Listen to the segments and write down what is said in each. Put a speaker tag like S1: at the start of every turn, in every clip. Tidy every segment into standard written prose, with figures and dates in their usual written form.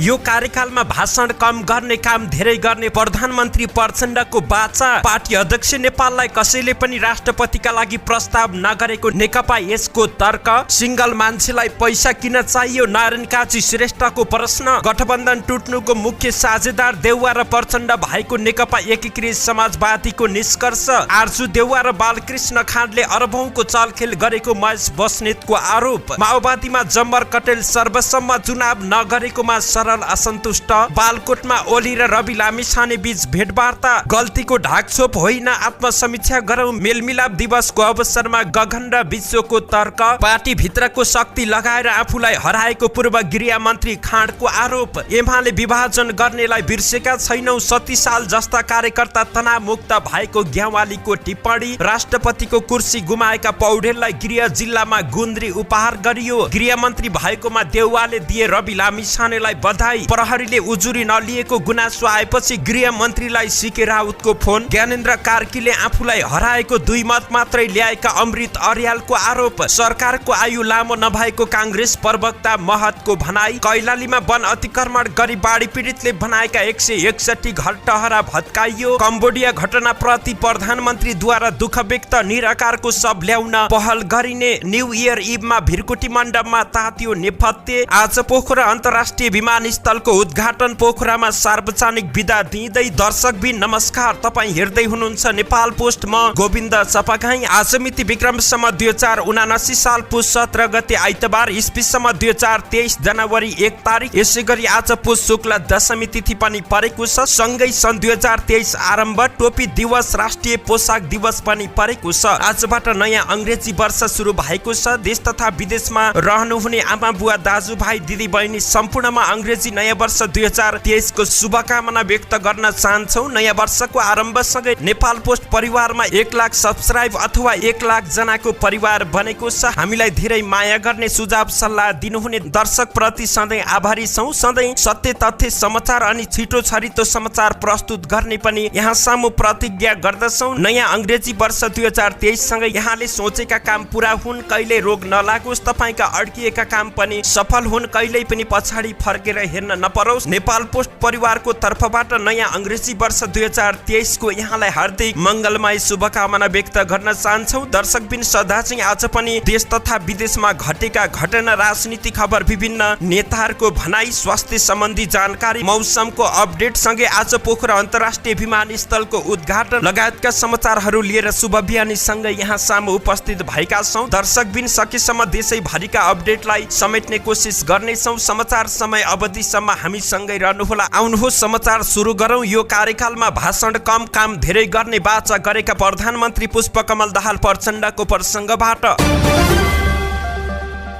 S1: यो कार्यकालमा भाषण कम गर्ने काम धेरै गर्ने प्रधानमन्त्री प्रचण्डको बाचा। पार्टी अध्यक्ष नेपाललाई कसैले पनि राष्ट्रपतिका लागि प्रस्ताव नगरेको नेकपा यसको तर्क। सिंगल मान्छेलाई पैसा किन चाहियो नारायण काजी श्रेष्ठको प्रश्न। गठबन्धन टुट्नुको मुख्य साझेदार देउवा र प्रचण्ड भएको नेकपा एकीकृत समाजवादीको निष्कर्ष। आरजु देउवा र बालकृष्ण खाँडले अरबौंको चलखेल गरेको महेश बस्नेतको आरोप। माओवादीमा जम्मर कटेल सर्वसम्म चुनाव नगरेकोमा सरल असन्तुष्ट। बालकोटमा ओली र रवि लामिछाने बीच भेटवार्ता। गल्तीको ढाकछोप होइन, आत्मसमीक्षा गरौं। मेलमिलाप दिवसको अवसरमा गगन र विश्वको तर्क। पार्टी भित्रको शक्ति लगाएर आफूलाई हराएको पूर्व गृह मन्त्री खाँडको आरोप। एमाले विभाजन गर्नेलाई बिर्सेका छैनौं, 70 साल जस्ता कार्यकर्ता तनावमुक्त भएको ग्यावालीको टिप्पणी। राष्ट्रपतिको कुर्सी गुमाएका पौडेललाई गृह जिल्लामा गुन्द्री उपहार गरियो। गृह मन्त्री भएकोमा देउवाले दिए रवि लामिछानेलाई बधाई। प्रहरीले उजुरी नलिएको गुनासो आएपछि गृह मन्त्रीलाई सीके राउतको फोन। ज्ञानेन्द्र कार्कीले आफूलाई हराएको 2 मत मात्रै ल्याएका अमृत अर्यालको आरोप। सरकारको आयु लामो नभएको कांग्रेस प्रवक्ता महतको भनाई। कैलालीमा वन अतिक्रमण गरी बाढी पीडितले बनाएका 161 घरटहरा भत्काइयो। कम्बोडिया घटनाप्रति प्रधानमन्त्रीद्वारा दुःख व्यक्त। निराकारको शव ल्याउन पहल गरिने। न्यू इयर इभमा भिरकुटी मण्डपमा तातियो नेपथ्य। आज पोखरा अन्तर्राष्ट्रिय विमानस्थलको उद्घाटन। पोखरामा सार्वजनिक बिदा दिँदै दर्शकबिन नमस्कार, तपाईँ हेर्दै हुनुहुन्छ नेपाल पोस्ट। म गोविन्द चपागाई। आज मिति विक्रमसम्म 2079 साल पुस 17 गते आइतबार, इस्वीसम्म 2023 जनवरी 1 तारिक। यसै गरी आज पुस शुक्ल दशमी तिथि पनि परेको छ। सँगै सन् 2023 आरम्भ। टोपी दिवस, राष्ट्रिय पोसाक दिवस पनि परेको छ। आजबाट नयाँ अंग्रेजी वर्ष सुरु भएको छ। देश तथा विदेशमा रहनुहुने आमा बुवा दाजुभाइ दिदीबहिनी सम्पूर्णमा अंग्रेजी नयाँ वर्ष 2023 को शुभकामना व्यक्त गर्न चाहन्छौ। नयाँ वर्षको आरम्भसँगै नेपाल पोस्ट परिवारमा 1 लाख सब्स्क्राइब अथवा 1 लाख जनाको परिवार बनेको छ। हामीलाई धेरै माया गर्ने, सुझाव सल्लाह दिनुहुने दर्शक प्रति सधैँ आभारी छौं। सधैँ सत्य तथ्य समाचार अनि छिटो छरितो समाचार प्रस्तुत गर्ने पनि यहाँ सामु प्रतिज्ञा गर्दछौं। नयाँ अंग्रेजी वर्ष 2023 सँगै यहाँले सोचेका काम पूरा हुन्, कहिले रोग नलागोस्, तपाईका अड्किएका काम पनि सफल हुन्, कहिल्यै पनि पछाडि फर्केर हेर्न नपरोस्। नेपाल पोस्ट परिवारको तर्फबाट नयाँ अंग्रेजी वर्ष 2023 को यहाँलाई हार्दिक मंगलमय शुभकामना व्यक्त गर्न चाहन्छौं। दर्शकबिन सदा चाहिँ आज पनि देश तथा विदेशमा घटेका घटना, राजनीतिक खबर, विभिन्न नेताहरूको भनाई, स्वास्थ्य सम्बन्धी जानकारी, मौसमको अपडेट सँगै आज पोखरा अन्तर्राष्ट्रिय विमानस्थलको उद्घाटन लगायतका समाचारहरू लिएर शुभ बिहानीसँगै यहाँ सामु उपस्थित भएका छौं। दर्शकबिन सकेसम्म देशैभरिका अपडेटलाई समेट्ने कोसिस गर्नेछौं। समाचार समय अवधिसम्म हामी सँगै रहनुहोला। आउनुहोस् समाचार सुरु गरौं। यो कार्यकालमा भाषण कम, काम धेरै गर्ने बाचा गरेका प्रधानमन्त्री पुष्पकमल दाहाल प्रचण्डको प्रसङ्गबाट।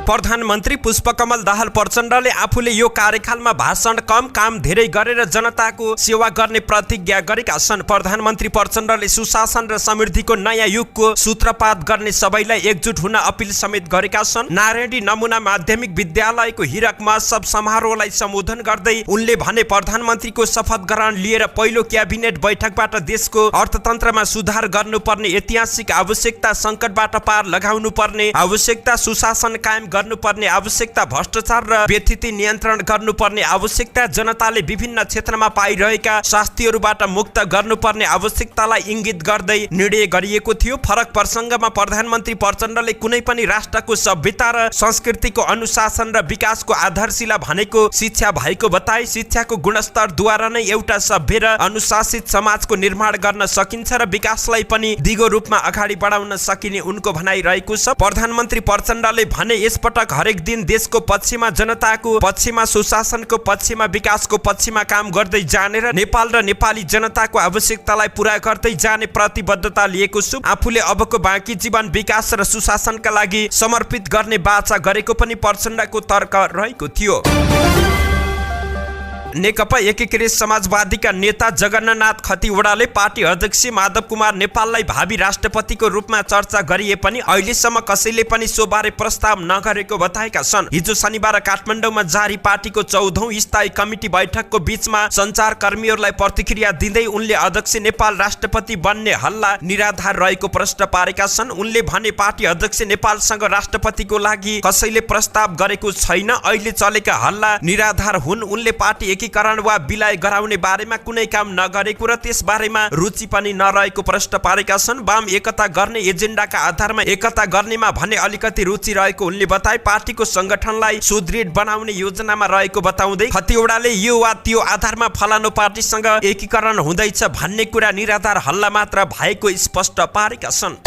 S1: प्रधानमन्त्री पुष्पकमल दाहाल प्रचण्डले आफूले यो कार्यकालमा भाषण कम, काम धेरै गरेर जनताको सेवा गर्ने प्रतिज्ञा गरेका छन्। प्रधानमन्त्री प्रचण्डले सुशासन र समृद्धिको नयाँ युगको सूत्रपात गर्ने सबैलाई एकजुट हुन अपिल समेत गरेका छन्। नारायणी नमुना माध्यमिक विद्यालयको हिरक महोत्सव समारोहलाई सम्बोधन गर्दै उनले भने, प्रधानमन्त्रीको शपथ ग्रहण लिएर पहिलो क्याबिनेट बैठकबाट देशको अर्थतन्त्रमा सुधार गर्नुपर्ने ऐतिहासिक आवश्यकता, सङ्कटबाट पार लगाउनु पर्ने आवश्यकता, सुशासन कायम गर्नुपर्ने आवश्यकता, भ्रष्टाचार र व्यथिति नियन्त्रण गर्नुपर्ने आवश्यकता, जनताले विभिन्न क्षेत्रमा पाइरहेका शास्तिहरूबाट मुक्त गर्नुपर्ने आवश्यकतालाई इंगित गर्दै निर्णय गरिएको थियो। फरक प्रसङ्गमा प्रधानमन्त्री प्रचण्डले कुनै पनि राष्ट्रको सभ्यता र संस्कृतिको अनुशासन र विकासको आधारशिला भनेको शिक्षा भएको बताए। शिक्षाको गुणस्तरद्वारा नै एउटा सभ्य र अनुशासित समाजको निर्माण गर्न सकिन्छ र विकासलाई पनि दिगो रूपमा अगाडि बढाउन सकिने उनको भनाइ रहेको छ। प्रधानमन्त्री प्रचण्डले भने, यसपटक हरेक दिन देशको पक्षमा, जनताको पक्षमा, सुशासनको पक्षमा, विकासको पक्षमा काम गर्दै जाने र नेपाल र नेपाली जनताको आवश्यकतालाई पूरा गर्दै जाने प्रतिबद्धता लिएको छु। आफूले अबको बाँकी जीवन विकास र सुशासनका लागि समर्पित गर्ने बाचा गरेको पनि प्रचण्डको तर्क रहेको थियो। नेकपा एकीकृत समाजवादीका नेता जगन्नाथ खतिवड़ाले पार्टी अध्यक्ष माधव कुमार नेपाललाई भावी राष्ट्रपतिको रूपमा चर्चा गरिए पनि अहिलेसम्म कसैले पनि सोबारे प्रस्ताव नगरेको बताएका छन्। हिजो शनिबार काठमाडौँमा जारी पार्टीको 14औं स्थायी कमिटी बैठकको बीचमा सञ्चारकर्मीहरूलाई प्रतिक्रिया दिँदै उनले अध्यक्ष नेपाल राष्ट्रपति बन्ने हल्ला निराधार रहेको प्रश्न पारेका छन्। उनले भने पार्टी अध्यक्ष नेपालसँग राष्ट्रपतिको लागि कसैले प्रस्ताव गरेको छैन, अहिले चलेका हल्ला निराधार हुन्। उनले पार्टी एकीकरण वा विलय गराउने बारेमा कुनै काम नगरेको र त्यस बारेमा रुचि पनि नरहेको प्रश्न पारेका छन्। वाम एकता गर्ने एजेन्डाका आधारमा एकता गर्नेमा भने अलिकति रुचि रहेको उनले बताए। पार्टीको संगठनलाई सुदृढ बनाउने योजनामा रहेको बताउँदै खतिवड़ाले यो वा त्यो आधारमा फलानु पार्टीसँग एकीकरण हुँदैछ भन्ने कुरा निराधार हल्ला मात्र भएको स्पष्ट पारेका छन्।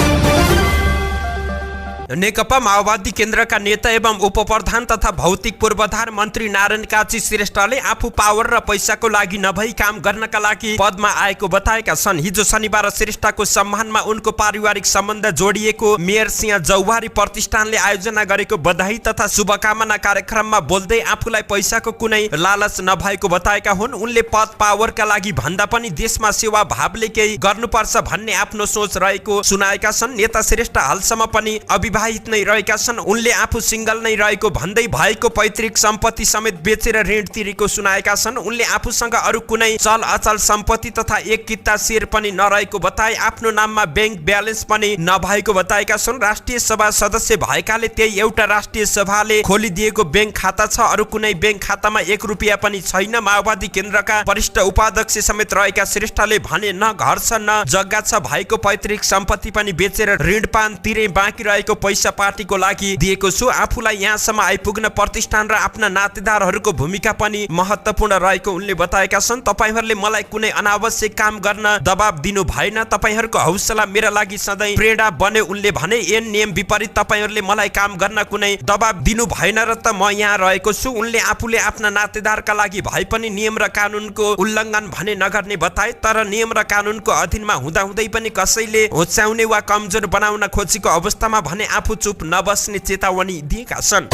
S1: नेकपा माओवादी केन्द्रका नेता एवं उपप्रधान तथा भौतिक पूर्वाधार मन्त्री नारायण काजी श्रेष्ठले आफू पावर र पैसाको लागि नभई काम गर्नका लागि पदमा आएको बताएका छन्। हिजो शनिबार श्रेष्ठको सम्मानमा उनको पारिवारिक सम्बन्ध जोडिएको मेयर सिंह जौवारी प्रतिष्ठानले आयोजना गरेको बधाई तथा शुभकामना कार्यक्रममा बोल्दै आफूलाई पैसाको कुनै लालच नभएको बताएका हुन्। उनले पद पावरका लागि भन्दा पनि देशमा सेवा भावले केही गर्नुपर्छ भन्ने आफ्नो सोच रहेको सुनाएका छन्। नेता श्रेष्ठ हालसम्म पनि अविवाहित नै रहेका छन्। उनले आफू सिंगल नै रहेको भन्दै भएको पैतृक सम्पत्ति समेत बेचेर ऋण तिरेको सुनाएका छन्। उनले आफूसँग अरू कुनै चल अचल सम्पत्ति तथा एक किता शेयर पनि नरहेको बताए। आफ्नो नाममा बैंक ब्यालेन्स पनि नभएको बताएका छन्। राष्ट्रिय सभा सदस्य भएकाले त्यही एउटा राष्ट्रिय सभाले खोलिदिएको बैंक खाता छ, अरू कुनै बैंक खातामा 1 रुपियाँ पनि छैन। माओवादी केन्द्रका वरिष्ठ उपाध्यक्ष समेत रहेका श्रेष्ठले भने न घर छ न जग्गा छ, भएको पैतृक सम्पत्ति पनि बेचेर ऋणपान तिरे बाँकी रहेको पैसा पार्टीको लागि दिएको छु। आफूलाई यहाँसम्म आइपुग्न प्रतिष्ठान र आफ्ना नातेदारहरूको भूमिका पनि महत्त्वपूर्ण रहेको उनले बताएका छन्। तपाईहरूले मलाई कुनै अनावश्यक काम गर्न दबाब दिनु भएन, तपाईहरूको हौसला मेरा लागि सधैँ प्रेरणा बन्यो उनले भने। ऐन नियम विपरीत तपाईहरूले मलाई काम गर्न कुनै दबाब दिनु भएन र त म यहाँ रहेको छु। उनले आफूले आफ्ना नातेदारका लागि भए पनि नियम र कानुनको उल्लङ्घन भने नगर्ने बताए। तर नियम र कानुनको अधीनमा हुँदाहुँदै पनि कसैले होच्याउने वा कमजोर बनाउन खोजेको अवस्थामा भने आफू चुप नबस्ने चेतावनी दिएका छन्।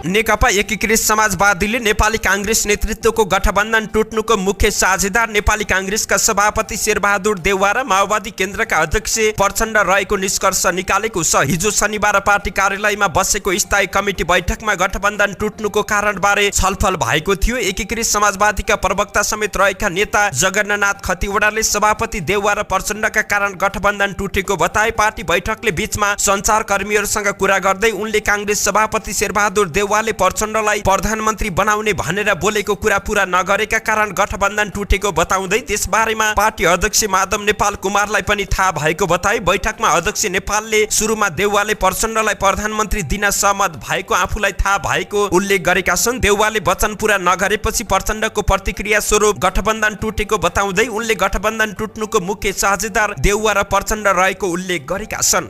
S1: नेकपा एकीकृत समाजवादीले नेपाली कांग्रेस नेतृत्वको गठबन्धन टुट्नुको मुख्य साझेदार नेपाली कांग्रेसका सभापति शेरबहादुर देउवा र माओवादी केन्द्रका अध्यक्ष प्रचण्ड रहेको निष्कर्ष निकालेको छ। हिजो शनिबार पार्टी कार्यालयमा बसेको स्थायी कमिटी बैठकमा गठबन्धन टुट्नुको कारणबारे छलफल भएको थियो। एकीकृत समाजवादीका प्रवक्ता समेत रहेका नेता जगन्नाथ खतिवड़ाले सभापति देउवा र प्रचण्डका कारण गठबन्धन टुटेको बताए। पार्टी बैठकले बीचमा सञ्चारकर्मीहरूसँग कुरा गर्दै उनले कांग्रेस सभापति शेरबहादुर देउवा प्रचण्डलाई प्रधानमन्त्री बनाउने भनेर बोलेको कुरा पूरा नगरेका कारण गठबन्धन टुटेको बताउँदै त्यसबारेमा पार्टी अध्यक्ष माधव नेपाल कुमारलाई पनि थाहा भएको बताए। बैठकमा अध्यक्ष नेपालले सुरुमा देउवाले प्रचण्डलाई प्रधानमन्त्री दिन सहमत भएको आफूलाई थाहा भएको उल्लेख गरेका छन्। देउवाले वचन पूरा नगरेपछि प्रचण्डको प्रतिक्रिया स्वरूप गठबन्धन टुटेको बताउँदै उनले गठबन्धन टुट्नुको मुख्य साझेदार देउवा र प्रचण्ड रहेको उल्लेख गरेका छन्।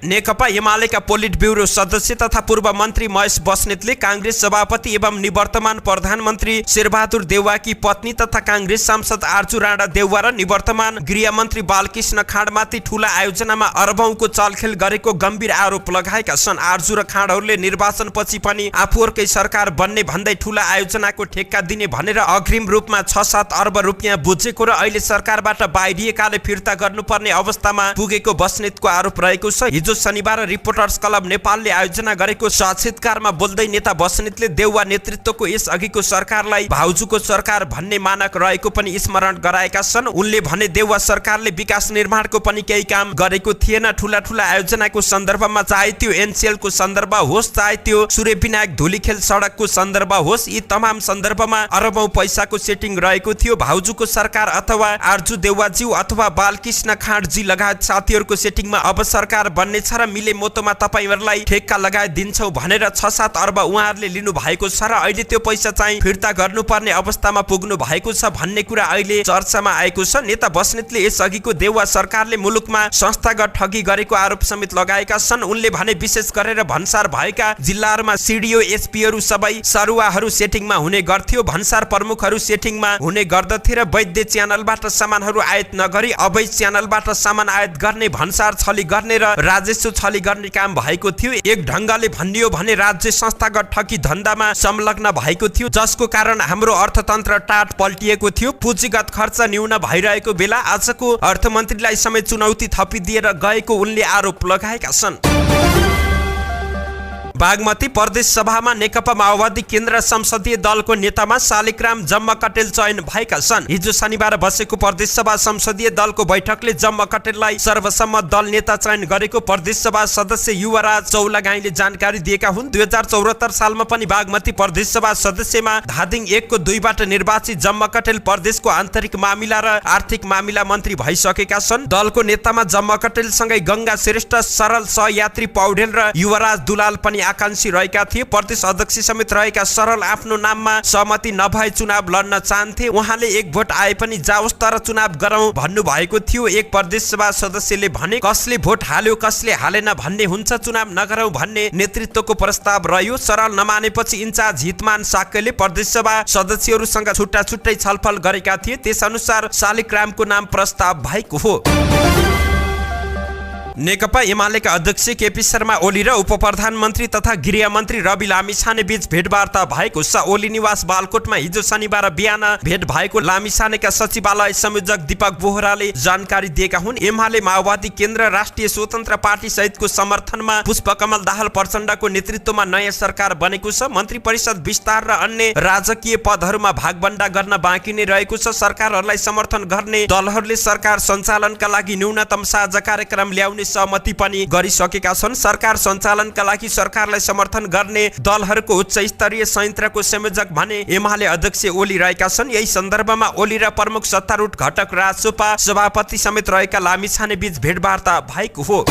S1: नेकपा एमालेका पोलिट ब्युरो सदस्य तथा पूर्व मन्त्री महेश बस्नेतले कांग्रेस सभापति एवं निवर्तमान प्रधानमन्त्री शेरबहादुर देउवाकी पत्नी तथा कांग्रेस सांसद आर्जु राणा देउवा र निवर्तमान गृहमन्त्री बालकृष्ण खाँडमाथि ठूला आयोजनामा अरबौंको चलखेल गरेको गम्भीर आरोप लगाएका छन्। आर्जु र खाँडहरूले निर्वाचनपछि पनि आफूहरूकै सरकार बन्ने भन्दै ठूला आयोजनाको ठेक्का दिने भनेर अग्रिम रूपमा 6-7 अर्ब रुपियाँ बुझेको र अहिले सरकारबाट बाहिरिएकाले फिर्ता गर्नुपर्ने अवस्थामा पुगेको बस्नेतको आरोप रहेको छ। हिजो शनिबार रिपोर्टर्स क्लब नेपालले आयोजना गरेको साक्षात्कारमा बोल्दै नेता बस्नेतले देउवा नेतृत्वको यस अघिको सरकारलाई भाउजूको सरकार भन्ने मानक रहेको पनि स्मरण गराएका छन्। उनले भने देउवा सरकारले विकास निर्माणको पनि केही काम गरेको थिएन। ठूला ठूला आयोजनाको सन्दर्भमा चाहे त्यो एनसीएलको सन्दर्भ होस्, चाहे त्यो सूर्य विनायक धुलीखेल सडकको सन्दर्भ होस्, यी तमाम सन्दर्भमा अरबौं पैसाको सेटिङ रहेको थियो। भाउजूको सरकार अथवा आर्जु देउवाज्यू अथवा बालकृष्ण खाँडजी लगायत साथीहरूको सेटिङमा अब सरकार बन्ने र मिले मोतोमा तपाईहरुलाई ठेक्का लगाए दिन्छौ भनेर 6-7 अर्ब उहाँहरूले लिनु भएको छ र अहिले त्यो पैसा चाहिँ फिर्ता गर्नुपर्ने अवस्थामा पुग्नु भएको छ भन्ने कुरा अहिले चर्चामा आएको छ। नेता बस्नेतले यसअघिको देउवा सरकारले मुलुकमा संस्थागत ठगी गरेको आरोप समेत लगाएका छन्। उनले भने विशेष गरेर भन्सार भएका जिल्लाहरूमा सीडीओ एसपीहरू सबै सरुवाहरू सेटिङमा हुने गर्थ्यो, भन्सार प्रमुखहरू सेटिङमा हुने गर्दथे र वैद्य च्यानलबाट सामानहरू आयात नगरी अवैध च्यानलबाट सामान आयात गर्ने, भन्सार छली गर्ने र राजस्व छली गर्ने काम भएको थियो। एक ढंगले भनियो भने राज्य संस्थागत ठगी धन्दामा संलग्न भएको थियो, जसको कारण हाम्रो अर्थतन्त्र टाट पल्टिएको थियो। पुँजीगत खर्च न्यून भइरहेको बेला आजको अर्थमन्त्रीलाई समेत चुनौती थपिदिएर गएको उनले आरोप लगाएका छन्। बागमती प्रदेश सभामा नेकपा माओवादी केन्द्र संसदीय दलको नेतामा शालिग्राम जम्मा-कटेल चयन भएका छन्। हिजो शनिबार बसेको प्रदेश सभा संसदीय दलको बैठकले जम्मा-कटेललाई सर्वसम्मत दल नेता चयन गरेको प्रदेश सभा सदस्य युवराज चौलागाईले जानकारी दिएका हुन्। 2074 सालमा पनि बागमती प्रदेश सभा सदस्यमा धादिङ 1 को 2 बाट निर्वाचित जम्मा-कटेल प्रदेशको आन्तरिक मामिला र आर्थिक मामिला मन्त्री भइसकेका छन्। दलको नेतामा जम्मा-कटेलसँगै गंगा श्रेष्ठ, सरल सहयात्री पौडेल र युवराज दुलाल पनि आकांक्षी रहेका थिए। प्रदेश अध्यक्ष समेत रहेका सरल आफ्नो नाममा सहमति नभए चुनाव लड्न चाहन्थे। उहाँले 1 भोट आए पनि जाओस् तर चुनाव गरौँ भन्नु भएको थियो। एक प्रदेश सभा सदस्यले भने कसले भोट हाल्यो कसले हालेन भन्ने हुन्छ, चुनाव नगरौँ भन्ने नेतृत्वको प्रस्ताव रह्यो। सरल नमानेपछि इन्चार्ज हितमान साक्यले प्रदेश सभा सदस्यहरूसँग छुट्टा छुट्टै छलफल गरेका थिए। त्यसअनुसार शालिग्रामको नाम प्रस्ताव भएको हो। नेकपा एमालेका अध्यक्ष केपी शर्मा ओली र उपप्रधानमन्त्री तथा गृहमन्त्री रवि लामिछाने बीच भेटवार्ता भएको छ। ओली निवास बालकोटमा हिजो शनिबार बिहान भेट भएको लामिछानेका सचिवालय संयोजक दीपक बोहराले जानकारी दिएका हुन्। एमाले माओवादी केन्द्र राष्ट्रिय स्वतन्त्र पार्टी सहितको समर्थनमा पुष्पकमल दाहाल प्रचण्डको नेतृत्वमा नयाँ सरकार बनेको छ। मन्त्री परिषद विस्तार र अन्य राजकीय पदहरूमा भागबण्डा गर्न बाँकी नै रहेको छ। सरकारहरूलाई समर्थन गर्ने दलहरूले सरकार सञ्चालनका लागि न्यूनतम साझा कार्यक्रम ल्याउने सहमति पनि गरिसकेका छन्। सरकार सञ्चालनका लागि सरकारलाई समर्थन गर्ने दलहरूको उच्च स्तरीय संयन्त्रको संयोजक भने एमाले अध्यक्ष ओली रहेका छन्। यही सन्दर्भमा ओली र प्रमुख सत्तारूढ घटक राजसपा सभापति समेत रहेका लामिछाने बीच भेटवार्ता भएको हो।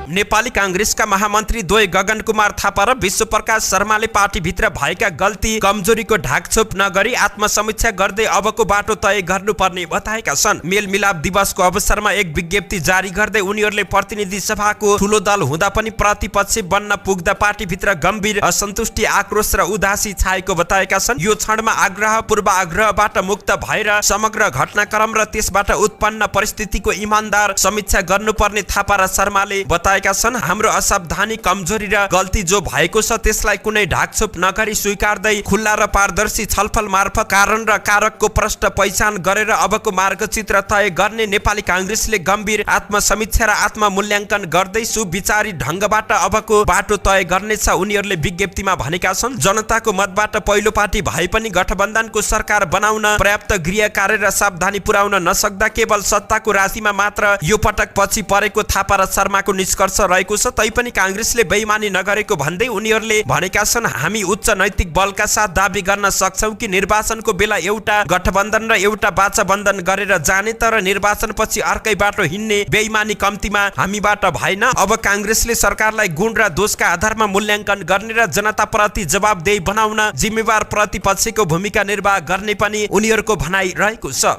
S1: नेपाली कांग्रेसका महामन्त्री द्वय गगन कुमार थापा र विश्वप्रकाश शर्माले पार्टीभित्र भएका गल्ती कमजोरीको ढाकछोप नगरी आत्मसमीक्षा गर्दै अबको बाटो तय गर्नुपर्ने बताएका छन्। मेलमिलाप दिवसको अवसरमा एक विज्ञप्ति जारी गर्दै उनीहरूले प्रतिनिधि सभाको ठूलो दल हुँदा पनि प्रतिपक्ष बन्न पुग्दा पार्टीभित्र गम्भीर असन्तुष्टि, आक्रोश र उदासी छाएको बताएका छन्। यो क्षणमा आग्रह पूर्वाग्रहबाट मुक्त भएर समग्र घटनाक्रम र त्यसबाट उत्पन्न परिस्थितिको इमानदार समीक्षा गर्नुपर्ने थापा र शर्माले बताएका छन्। हाम्रो असावधानी, कमजोरी र गल्ती जो भएको छ त्यसलाई कुनै ढाकछोप नगरी स्वीकार्दै खुल्ला र पारदर्शी छलफल मार्फत कारण र कारकको प्रष्ट पहिचान गरेर अबको मार्गचित्र तय गर्ने नेपाली कांग्रेसले गम्भीर आत्मसमीक्षा र आत्ममूल्याङ्कन गर्दै सुविचारी ढंगबाट अबको बाटो तय गर्नेछ उनीहरूले विज्ञप्तिमा भनेका छन्। जनताको मतबाट पहिलो पार्टी भए पनि गठबन्धनको सरकार बनाउन पर्याप्त गृह कार्य र सावधानी पुर्याउन नसक्दा केवल सत्ताको राशिमा मात्र यो पटक पछि परेको थापा र शर्माको निष्कर्ष रहेको छ। तैपनि कांग्रेसले बेइमानी नगरेको भन्दै उनीहरूले भनेका छन्, हामी उच्च नैतिक बलका साथ दाबी गर्न सक्छौं कि निर्वाचनको बेला एउटा गठबन्धन र एउटा बाचाबन्धन गरेर जाने तर निर्वाचनपछि अर्कै बाटो हिँड्ने बेइमानी कम्तीमा हामीबाट भएन। अब कांग्रेसले सरकारलाई गुण र दोषका आधारमा मूल्याङ्कन गर्ने र जनताप्रति जवाबदेही बनाउन जिम्मेवार प्रतिपक्षको भूमिका निर्वाह गर्ने पनि उनीहरूको भनाइ रहेको छ।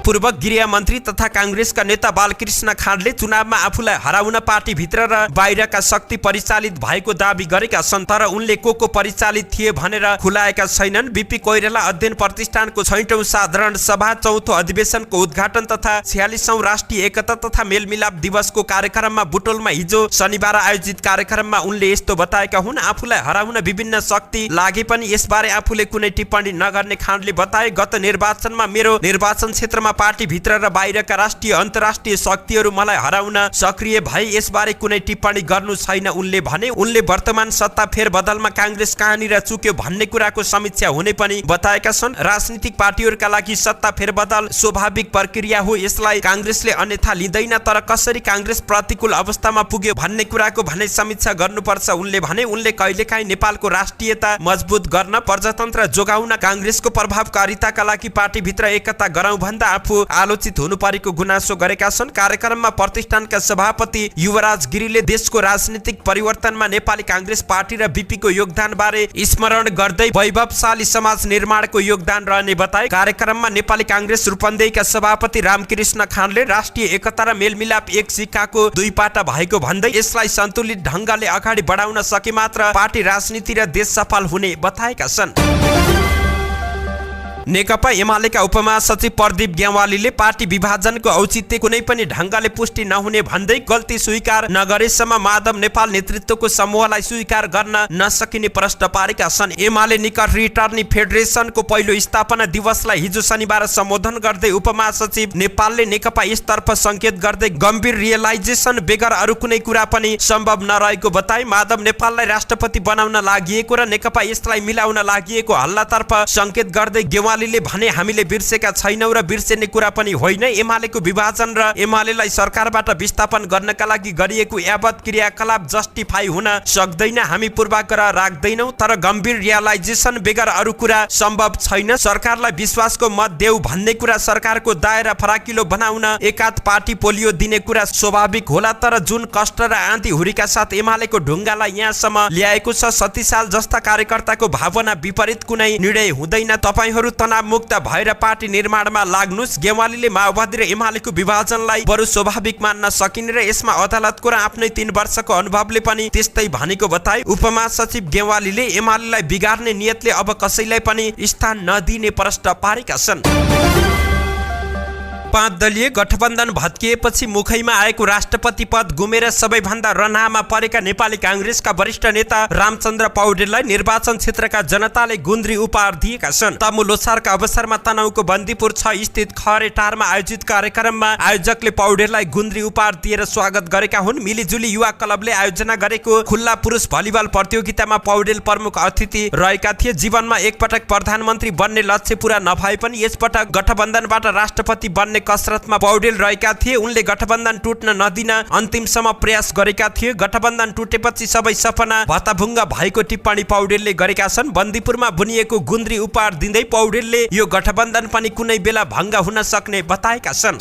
S1: पूर्व गृह मन्त्री तथा कांग्रेसका नेता बालकृष्ण खाँडले चुनावमा आफूलाई हराउन पार्टीभित्र र बाहिरका शक्ति परिचालित भएको दाबी गरेका छन्, तर उनले को परिचालित थिए भनेर खुलाएका छैनन्। बीपी कोइराला अध्ययन प्रतिष्ठानको 6औं साधारण सभा 4थो अधिवेशनको उद्घाटन तथा 46औं राष्ट्रिय एकता तथा मेलमिलाप दिवसको कार्यक्रममा बुटोलमा हिजो शनिबार आयोजित कार्यक्रममा उनले यस्तो बताएका हुन्। आफूलाई हराउन विभिन्न शक्ति लागे पनि यसबारे आफूले कुनै टिप्पणी नगर्ने खाँडले बताए। गत निर्वाचनमा मेरो निर्वाचन क्षेत्रमा पार्टीभित्र र बाहिरका राष्ट्रिय अन्तर्राष्ट्रिय शक्तिहरू मलाई हराउन सक्रिय भए, यसबारे कुनै टिप्पणी गर्नु छैन उनले भने। उनले वर्तमान सत्ता फेरबदलमा कांग्रेस कहाँनिर चुक्यो भन्ने कुराको समीक्षा हुने पनि बताएका छन्। राजनीतिक पार्टीहरूका लागि सत्ता फेरबदल स्वाभाविक प्रक्रिया हो, यसलाई कांग्रेसले अन्यथा लिँदैन, तर कसरी कांग्रेस प्रतिकूल अवस्थामा पुग्यो भन्ने कुराको भने समीक्षा गर्नुपर्छ उनले भने। उनले कहिलेकाहीँ नेपालको राष्ट्रियता मजबुत गर्न, प्रजातन्त्र जोगाउन, कांग्रेसको प्रभावकारिताका लागि पार्टीभित्र एकता गराउँ भन्दा आफू आलोचित हुनु परेको गुनासो गरेका छन्। कार्यक्रममा प्रतिष्ठानका सभापति युवराज गिरीले देशको राजनीतिक परिवर्तनमा नेपाली कांग्रेस पार्टी र बीपीको योगदान बारे स्मरण गर्दै वैभवशाली समाज निर्माणको योगदान रहने बताए। कार्यक्रममा नेपाली कांग्रेस रूपन्देहीका सभापति रामकृष्ण खाँडले राष्ट्रिय एकता र मेलमिलाप एक सिक्काको दुई पाटा भएको भन्दै यसलाई सन्तुलित ढंगले अगाडि बढाउन सके मात्र पार्टी राजनीति र देश सफल हुने बताएका छन्। नेकपा एमालेका उपमहासचिव प्रदीप ग्यावालीले पार्टी विभाजनको औचित्य कुनै पनि ढंगले पुष्टि नहुने भन्दै गल्ती स्वीकार नगरेसम्म माधव नेपाल नेतृत्वको समूहलाई स्वीकार गर्न नसकिने प्रश्न पारेका छन्। एमाले निकट रिटर्निङ फेडरेसनको पहिलो स्थापना दिवसलाई हिजो शनिबार सम्बोधन गर्दै उपमहासचिव नेपालले नेकपा यसतर्फ संकेत गर्दै गम्भीर रियलाइजेसन बेगर अरू कुनै कुरा पनि सम्भव नरहेको बताए। माधव नेपाललाई राष्ट्रपति बनाउन लागिएको र नेकपा यसलाई मिलाउन लागिएको हल्लातर्फ संकेत गर्दै गेवालीले भने हामीले बिर्सेका छैनौं र बिर्सेने कुरा पनि होइन। एमालेको विभाजन र एमालेलाई सरकारबाट विस्थापन गर्नका लागि गरिएको यावत क्रियाकलाप जस्टिफाई हुन सक्दैन। हामी पूर्वाग्रह राख्दैनौं, तर गम्भीर रियलाइजेसन बेगर अरू कुरा सम्भव छैन। सरकारलाई विश्वासको मत देऊ भन्ने कुरा सरकारको दायरा फराकिलो बनाउन एकाध पार्टी पोलियो दिने कुरा स्वाभाविक होला, तर जुन कष्ट र आँधी हुरीका साथ एमालेको ढुङ्गालाई यहाँसम्म ल्याएको छ, 37 साल जस्ता कार्यकर्ताको भावना विपरीत कुनै निर्णय हुँदैन। तपाईहरू तनावमुक्त भएर पार्टी निर्माणमा लाग्नुस्। गेवालीले माओवादी र एमालेको विभाजनलाई बरु स्वाभाविक मान्न सकिने र यसमा अदालतको र आफ्नै 3 वर्षको अनुभवले पनि त्यस्तै भनेको बताए। उपमहासचिव गेवालीले एमालेलाई बिगार्ने नियतले अब कसैलाई पनि स्थान नदिने प्रश्न पारेका छन्। 5 दलीय गठबन्धन भत्किएपछि मुखैमा आएको राष्ट्रपति पद गुमेर सबैभन्दा रन्हामा परेका नेपाली कांग्रेसका वरिष्ठ नेता रामचन्द्र पौडेललाई निर्वाचन क्षेत्रका जनताले गुन्द्री उपहार दिएका छन्। तमु लोसारका अवसरमा तनहुको बन्दीपुर 6 स्थित खरेटारमा आयोजित कार्यक्रममा आयोजकले पौडेललाई गुन्द्री उपहार दिएर स्वागत गरेका हुन्। मिलिजुली युवा क्लबले आयोजना गरेको खुल्ला पुरुष भलिबल प्रतियोगितामा पौडेल प्रमुख अतिथि रहेका थिए। जीवनमा एकपटक प्रधानमन्त्री बन्ने लक्ष्य पूरा नभए पनि यसपटक गठबन्धनबाट राष्ट्रपति बन्ने कसरतमा पौडेल रहेका थिए। उनले गठबन्धन टुट्न नदिन अन्तिमसम्म प्रयास गरेका थिए। गठबन्धन टुटेपछि सबै सपना भताभुङ्ग भएको टिप्पणी पौडेलले गरेका छन्। बन्दीपुरमा बुनिएको गुन्द्री उपहार दिँदै पौडेलले यो गठबन्धन पनि कुनै बेला भङ्ग हुन सक्ने बताएका छन्।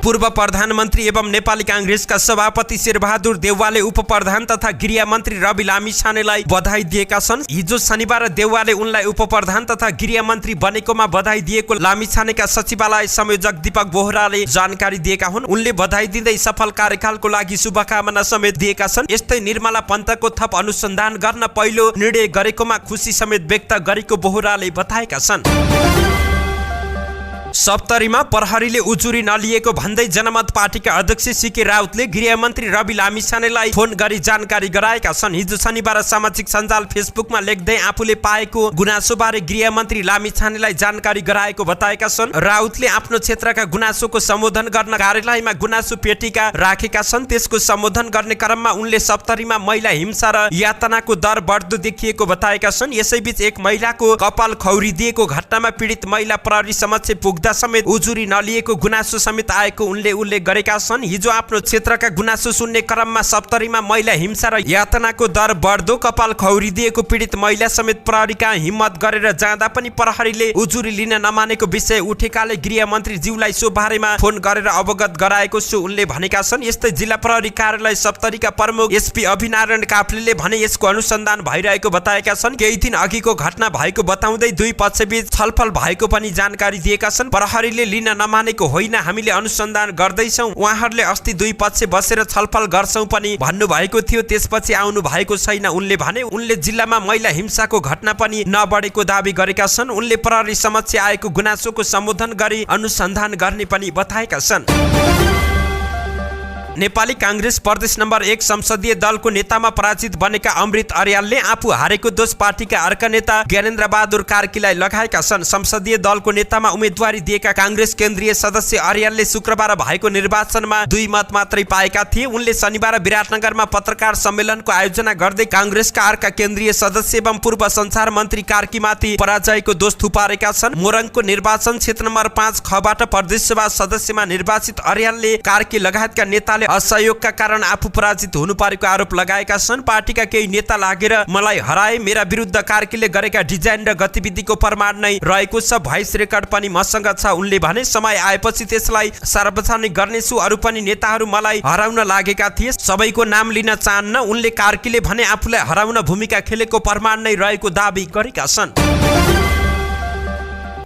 S1: पूर्व प्रधानमन्त्री एवं नेपाली कांग्रेसका सभापति शेरबहादुर देउवाले उपप्रधान तथा गृह मन्त्री रवि लामिछानेलाई बधाई दिएका छन्। हिजो शनिबार देउवाले उनलाई उपप्रधान तथा गृह मन्त्री बनेकोमा बधाई दिएको लामिछानेका सचिवालय संयोजक दीपक बोहराले जानकारी दिएका हुन्। उनले बधाई दिँदै सफल कार्यकालको लागि शुभकामना समेत दिएका छन्। यस्तै निर्मला पन्तको थप अनुसन्धान गर्न पहिलो निर्णय गरेकोमा खुसी समेत व्यक्त गरेको बोहराले बताएका छन्। सप्तरीमा प्रहरीले उजुरी नलिएको भन्दै जनमत पार्टीका अध्यक्ष सीके राउतले गृहमन्त्री रवि लामिछानेलाई फोन गरी जानकारी गराएका छन्। हिजो शनिबार सामाजिक सञ्जाल फेसबुकमा लेख्दै आफूले पाएको गुनासोबारे गृहमन्त्री लामिछानेलाई जानकारी गराएको बताएका छन्। राउतले आफ्नो क्षेत्रका गुनासोको सम्बोधन गर्न कार्यालयमा गुनासो पेटिका राखेका छन्। त्यसको सम्बोधन गर्ने क्रममा उनले सप्तरीमा महिला हिंसा र यातनाको दर बढ्दो देखिएको बताएका छन्। यसैबीच एक महिलाको कपाल खौरिदिएको घटनामा पीडित महिला प्रहरी समक्ष पुग्दा समेत उजुरी नलिएको गुनासो समेत आएको उनले उल्लेख गरेका छन्। हिजो आफ्नो क्षेत्रका गुनासो सुन्ने क्रममा सप्तरीमा महिला हिंसा र यातनाको दर बढ्दो, कपाल खौरिदिएको पीडित महिला समेत प्रहरीका हिम्मत गरेर जाँदा पनि प्रहरीले उजुरी लिन नमानेको विषय उठेकाले गृहमन्त्री ज्यूलाई सो बारेमा फोन गरेर अवगत गराएको छु उनले भनेका छन्। यस्तै जिल्ला प्रहरी कार्यालय सप्तरीका प्रमुख एसपी अभिनारायण काफ्लेले भने यसको अनुसन्धान भइरहेको बताएका छन्। केही दिन अघिको घटना भएको बताउँदै दुई पक्षबीच छलफल भएको पनि जानकारी दिएका छन्। प्रहरीले लिन नमानेको होइन, हामीले अनुसन्धान गर्दैछौँ। उहाँहरूले अस्ति दुई पक्ष बसेर छलफल गर्छौँ पनि भन्नुभएको थियो, त्यसपछि आउनु भएको छैन उनले भने। उनले जिल्लामा महिला हिंसाको घटना पनि नबढेको दावी गरेका छन्। उनले प्रहरी समक्ष आएको गुनासोको सम्बोधन गरी अनुसन्धान गर्ने पनि बताएका छन्। नेपाली कांग्रेस प्रदेश नम्बर 1 संसदीय दलको नेतामा पराजित बनेका अमृत अर्यालले आफू हारेको दोष पार्टीका अर्का नेता ज्ञानेन्द्र बहादुर कार्कीलाई लगाएका छन्। संसदीय दलको नेतामा उम्मेदवारी दिएका कांग्रेस केन्द्रीय सदस्य अर्यालले शुक्रबार भएको निर्वाचनमा 2 मत मात्रै पाएका थिए। उनले शनिबार विराटनगरमा पत्रकार सम्मेलनको आयोजना गर्दै कांग्रेसका अर्का केन्द्रीय सदस्य एवं पूर्व संचार मन्त्री कार्कीमाथि पराजयको दोष थुपारेका छन्। मोरङको निर्वाचन क्षेत्र नम्बर 5 खबाट प्रदेशसभा सदस्यमा निर्वाचित अर्यालले कार्की लगायतका नेताले असहयोगका कारण आफू पराजित हुनु परेको आरोप लगाएका छन्। पार्टीका केही नेता लागेर मलाई हराए, मेरा विरुद्ध कार्कीले गरेका डिजाइन र गतिविधिको प्रमाण नै रहेको छ, भोइस रेकर्ड पनि मसँग छ उनले भने। समय आएपछि त्यसलाई सार्वजनिक गर्नेछु। अरू पनि नेताहरू मलाई हराउन लागेका थिए, सबैको नाम लिन चाहन्न उनले कार्कीले भने। आफूलाई हराउन भूमिका खेलेको प्रमाण नै रहेको दावी गरेका छन्।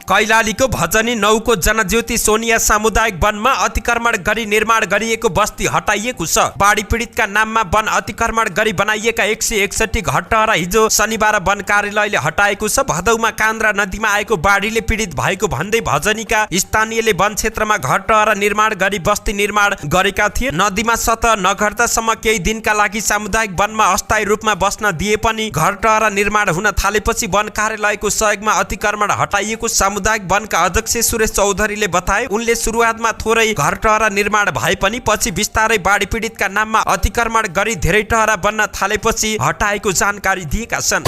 S1: कैलालीको भजनी 9 को जनज्योति सोनिया सामुदायिक वनमा अतिक्रमण गरी निर्माण गरिएको बस्ती हटाइएको छ। बाढी पीडितका नाममा वन अतिक्रमण गरी बनाइएका 161 घरटहरा हिजो शनिबार वन कार्यालयले हटाएको छ। भदौमा कान्द्रा नदीमा आएको बाढीले पीडित भएको भन्दै भजनीका स्थानीयले वन क्षेत्रमा घरटहरा निर्माण गरी बस्ती निर्माण गरेका थिए। नदीमा सतह नघट्दासम्म केही दिनका लागि सामुदायिक वनमा अस्थायी रूपमा बस्न दिए पनि घरटहरा निर्माण हुन थालेपछि वन कार्यालयको सहयोगमा अतिक्रमण हटाइएको सामुदायिक वनका अध्यक्ष सुरेश चौधरीले बताए। उनले सुरुवातमा थोरै घरटहरा निर्माण भए पनि पछि बिस्तारै बाढी पीडितका नाममा अतिक्रमण गरी धेरै टहरा बन्न थालेपछि हटाएको जानकारी दिएका छन्।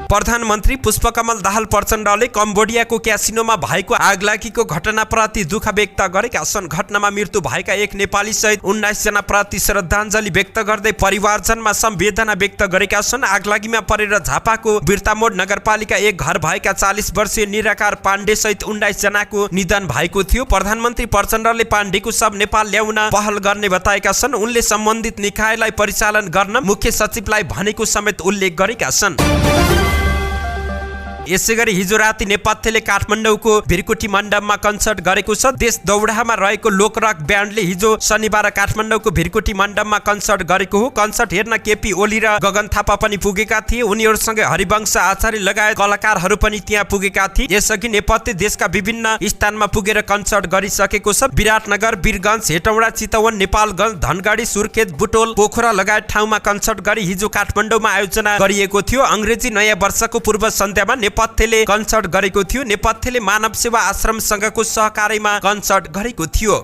S1: प्रधानमन्त्री पुष्पकमल दाहाल प्रचण्डले कम्बोडियाको क्यासिनोमा भएको आगलागीको घटनाप्रति दुःख व्यक्त गरेका छन्। घटनामा मृत्यु भएका एक नेपाली सहित 19 जना प्रति श्रद्धाञ्जली व्यक्त गर्दै परिवारजनमा संवेदना व्यक्त गरेका छन्। आगलागीमा परेर झापाको बिर्तामोड नगरपालिका एक घर भएका 40 वर्षीय निराकार पाण्डे सहित 19 जनाको निधन भएको थियो। प्रधानमन्त्री प्रचण्डले पाण्डेको शव नेपाल ल्याउन पहल गर्ने बताएका छन्। उनले सम्बन्धित निकायलाई परिचालन गर्न मुख्य सचिवलाई भनेको समेत उल्लेख गरेका छन्। यसैगरी हिजो राति नेपथ्यले काठमाडौँको भिरकुटी मण्डपमा कन्सर्ट गरेको छ। देश दौडामा रहेको लोकरक ब्यान्डले हिजो शनिबार काठमाडौँको भिरकुटी मण्डपमा कन्सर्ट गरेको हो। कन्सर्ट हेर्न केपी ओली र गगन थापा पनि पुगेका थिए। उनीहरूसँगै हरिवंश आचार्य लगायत कलाकारहरू पनि त्यहाँ पुगेका थिए। यसअघि नेपथ्य देशका विभिन्न स्थानमा पुगेर कन्सर्ट गरिसकेको छ। विराटनगर, वीरगञ्ज, हेटौडा, चितवन, नेपालगञ्ज, धनगढी, सुर्खेत, बुटोल, पोखरा लगायत ठाउँमा कन्सर्ट गरी हिजो काठमाडौँमा आयोजना गरिएको थियो। अंग्रेजी नयाँ वर्षको पूर्व सन्ध्यामा नेपथ्यले कन्सर्ट गरेको थियो। नेपथ्यले मानव सेवा आश्रम संघको सहकार्यमा कन्सर्ट गरेको थियो।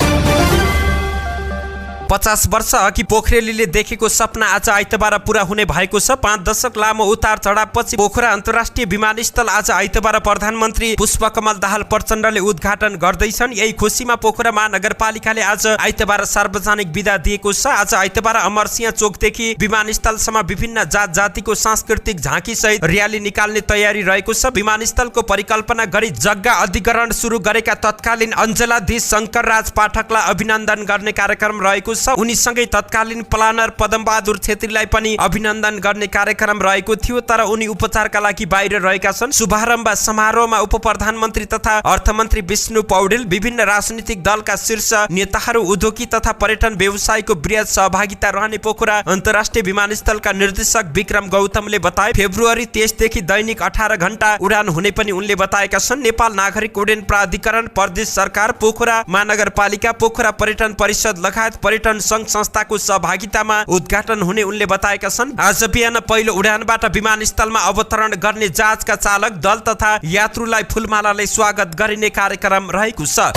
S1: 50 वर्ष अघि पोखरेलीले देखेको सपना आज आइतबार पूरा हुने भएको छ। 5 दशक लामो उतार चढावपछि पोखरा अन्तर्राष्ट्रिय विमानस्थल आज आइतबार प्रधानमन्त्री पुष्पकमल दाहाल प्रचण्डले उद्घाटन गर्दैछन्। यही खुसीमा पोखरा महानगरपालिकाले आज आइतबार सार्वजनिक बिदा दिएको छ। आज आइतबार अमरसिंह चोकदेखि विमानस्थलसम्म विभिन्न जात जातिको सांस्कृतिक झाँकी सहित र्याली निकाल्ने तयारी रहेको छ। विमानस्थलको परिकल्पना गरी जग्गा अधिग्रहण सुरु गरेका तत्कालीन अञ्चलाधीश शङ्करराज पाठकलाई अभिनन्दन गर्ने कार्यक्रम रहेको छ। उनीसँगै तत्कालीन प्लानर पदमबहादुर छेत्रीलाई पनि अभिनन्दन गर्ने कार्यक्रम रहेको थियो, तर उनी उपचारका लागि बाहिर रहेका छन्। शुभारम्भ समारोहमा उप प्रधानमन्त्री तथा अर्थमन्त्री विष्णु पौडेल, विभिन्न राजनीतिक दलका शीर्ष नेताहरू, उद्योगी तथा पर्यटन व्यवसायको बृहत सहभागिता रहने पोखरा अन्तर्राष्ट्रिय विमानस्थलका निर्देशक विक्रम गौतमले बताए। फेब्रुअरी 23 देखि दैनिक 18 घण्टा उडान हुने पनि उनले बताएका छन्। नेपाल नागरिक उड्डयन प्राधिकरण, प्रदेश सरकार, पोखरा महानगरपालिका, पोखरा पर्यटन परिषद लगायत पर्यटन संघ संस्थाको सहभागितामा उद्घाटन हुने उनले बताएका छन्। आज बिहान पहिलो उडानबाट विमानस्थलमा अवतरण गर्ने जहाजका चालक दल तथा यात्रुलाई फूलमालाले स्वागत गरिने कार्यक्रम रहेको छ।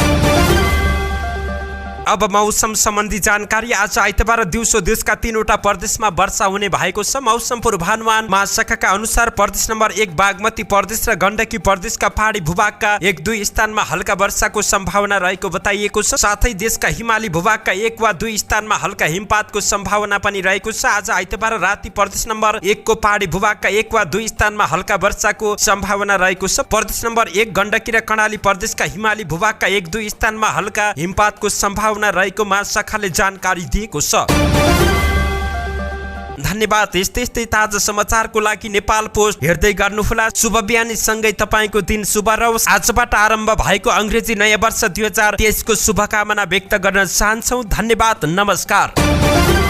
S1: अब मौसम सम्बन्धी जानकारी। आज आइतबार दिउँसो देशका 3वटा प्रदेशमा वर्षा हुने भएको छ। मौसम पूर्वानुमान महाशाखाका अनुसार प्रदेश नम्बर 1 बागमती प्रदेश र गण्डकी प्रदेशका पहाडी भूभागका 1-2 स्थानमा हल्का वर्षाको सम्भावना रहेको बताइएको छ। साथै देशका हिमाली भूभागका 1 वा 2 स्थानमा हल्का हिमपातको सम्भावना पनि रहेको छ। आज आइतबार राति प्रदेश नम्बर 1 को पहाडी भूभागका 1 वा 2 स्थानमा हल्का वर्षाको सम्भावना रहेको छ। प्रदेश नम्बर 1 गण्डकी र कर्णाली प्रदेशका हिमाली भूभागका 1-2 स्थानमा हल्का हिमपातको सम्भावना रहेको महाशाखाले जानकारी दिएको छ। धन्यवाद। यस्तै ताजा समाचारको लागि नेपाल पोस्ट हेर्दै गर्नुहोला। शुभ बिहानी सँगै तपाईको दिन शुभ रहोस्। आजबाट आरम्भ भएको अंग्रेजी नयाँ वर्ष 2023 को शुभकामना व्यक्त गर्न चाहन्छौँ। धन्यवाद। नमस्कार।